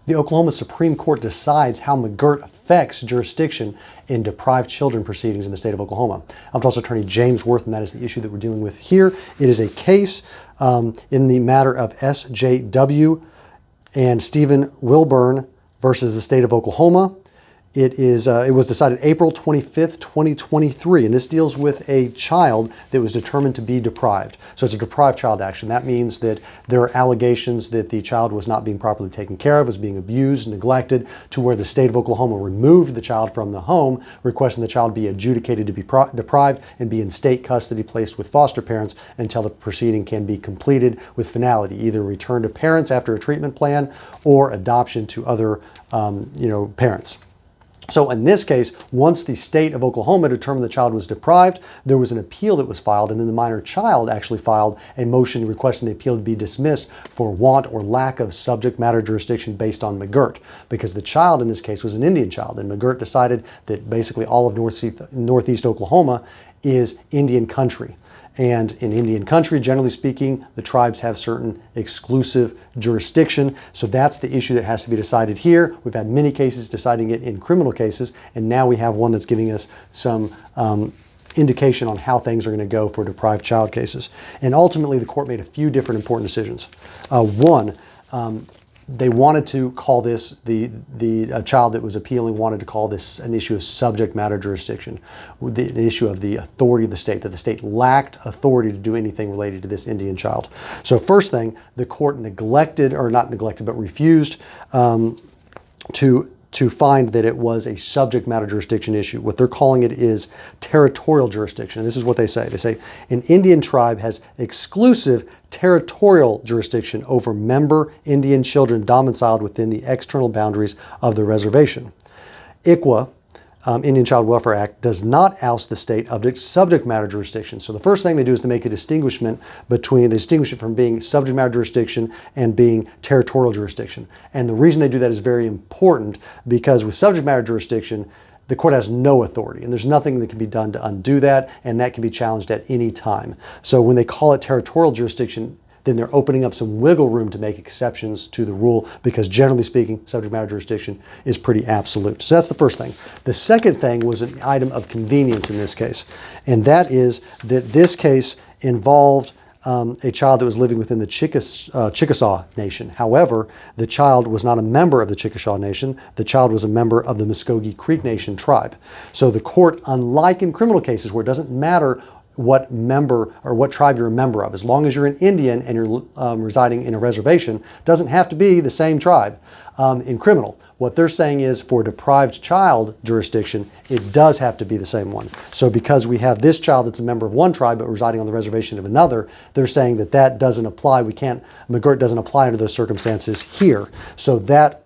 the Oklahoma Supreme Court decides how McGirt affects jurisdiction in deprived children proceedings in the state of Oklahoma. I'm Tulsa Attorney James Wirth, and that is the issue that we're dealing with here. It is a case in the matter of S.J.W. and Stephen Wilburn versus the state of Oklahoma. It was decided April 25th, 2023, and this deals with a child that was determined to be deprived. So it's a deprived child action. That means that there are allegations that the child was not being properly taken care of, was being abused, neglected, to where the state of Oklahoma removed the child from the home, requesting the child be adjudicated to be deprived and be in state custody, placed with foster parents until the proceeding can be completed with finality, either return to parents after a treatment plan or adoption to other parents. So in this case, once the state of Oklahoma determined the child was deprived, there was an appeal that was filed, and then the minor child actually filed a motion requesting the appeal to be dismissed for want or lack of subject matter jurisdiction based on McGirt, because the child in this case was an Indian child, and McGirt decided that basically all of northeast Oklahoma is Indian country. And in Indian country, generally speaking, the tribes have certain exclusive jurisdiction. So that's the issue that has to be decided here. We've had many cases deciding it in criminal cases, and now we have one that's giving us some indication on how things are going to go for deprived child cases. And ultimately, the court made a few different important decisions. One, they wanted to call this, the child that was appealing wanted to call this an issue of subject matter jurisdiction, an issue of the authority of the state, that the state lacked authority to do anything related to this Indian child. So first thing, the court refused to find that it was a subject matter jurisdiction issue. What they're calling it is territorial jurisdiction. And this is what they say. They say an Indian tribe has exclusive territorial jurisdiction over member Indian children domiciled within the external boundaries of the reservation. ICWA, Indian Child Welfare Act, does not oust the state of its subject matter jurisdiction. So the first thing they do is to make a distinguishment between, they distinguish it from being subject matter jurisdiction and being territorial jurisdiction. And the reason they do that is very important, because with subject matter jurisdiction, the court has no authority, and there's nothing that can be done to undo that, and that can be challenged at any time. So when they call it territorial jurisdiction, then they're opening up some wiggle room to make exceptions to the rule, because generally speaking, subject matter jurisdiction is pretty absolute. So that's the first thing. The second thing was an item of convenience in this case, and that is that this case involved a child that was living within the Chickasaw Nation. However, the child was not a member of the Chickasaw Nation. The child was a member of the Muskogee Creek Nation tribe. So the court, unlike in criminal cases where it doesn't matter what member or what tribe you're a member of, as long as you're an Indian and you're residing in a reservation, doesn't have to be the same tribe. In criminal, what they're saying is for deprived child jurisdiction, it does have to be the same one. So because we have this child that's a member of one tribe but residing on the reservation of another, they're saying that that doesn't apply. McGirt doesn't apply under those circumstances here. So that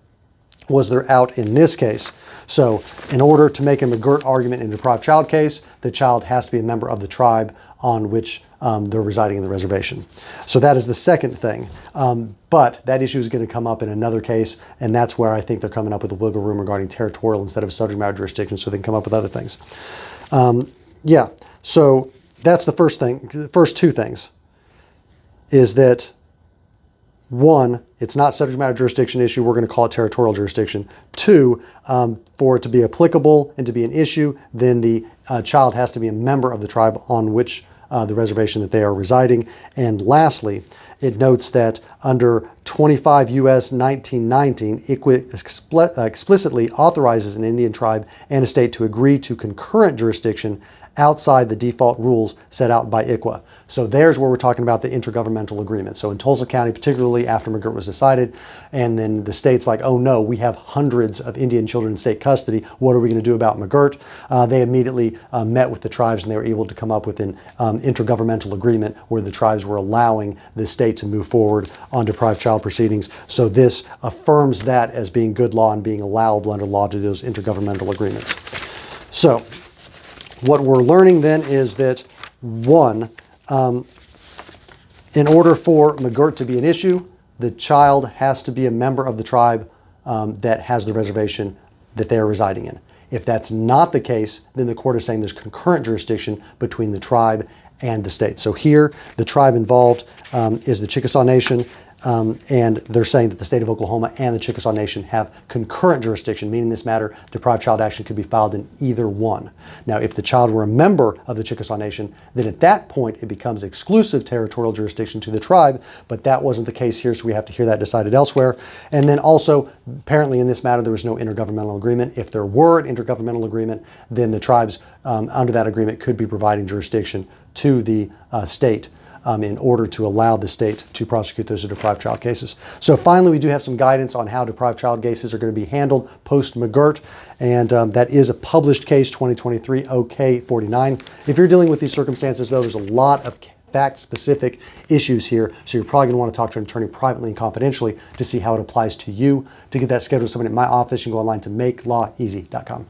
was their out in this case. So in order to make a McGirt argument in a deprived child case, the child has to be a member of the tribe on which they're residing in the reservation. So that is the second thing. But that issue is going to come up in another case, and that's where I think they're coming up with a wiggle room regarding territorial instead of subject matter jurisdiction, so they can come up with other things. So that's the first thing. The first two things is that, one, it's not subject matter jurisdiction issue. We're going to call it territorial jurisdiction. Two, for it to be applicable and to be an issue, then the child has to be a member of the tribe on which the reservation that they are residing. And lastly, it notes that under 25 U.S. 1919, ICWA explicitly authorizes an Indian tribe and a state to agree to concurrent jurisdiction outside the default rules set out by ICWA. So there's where we're talking about the intergovernmental agreement. So in Tulsa County, particularly after McGirt was decided, and then the state's like, oh no, we have hundreds of Indian children in state custody. What are we going to do about McGirt? They immediately met with the tribes, and they were able to come up with an intergovernmental agreement where the tribes were allowing the state to move forward on deprived child proceedings. So this affirms that as being good law and being allowable under law to those intergovernmental agreements. So what we're learning then is that, one, in order for McGirt to be an issue, the child has to be a member of the tribe that has the reservation that they are residing in. If that's not the case, then the court is saying there's concurrent jurisdiction between the tribe and the state. So here, the tribe involved is the Chickasaw Nation. And they're saying that the state of Oklahoma and the Chickasaw Nation have concurrent jurisdiction, meaning this matter, deprived child action could be filed in either one. Now, if the child were a member of the Chickasaw Nation, then at that point it becomes exclusive territorial jurisdiction to the tribe, but that wasn't the case here, so we have to hear that decided elsewhere. And then also, apparently in this matter, there was no intergovernmental agreement. If there were an intergovernmental agreement, then the tribes under that agreement could be providing jurisdiction to the state in order to allow the state to prosecute those deprived child cases. So finally, we do have some guidance on how deprived child cases are going to be handled post-McGirt, and that is a published case, 2023 OK 49. If you're dealing with these circumstances, though, there's a lot of fact-specific issues here, so you're probably going to want to talk to an attorney privately and confidentially to see how it applies to you. To get that scheduled with someone at my office, you can go online to makelawEasy.com.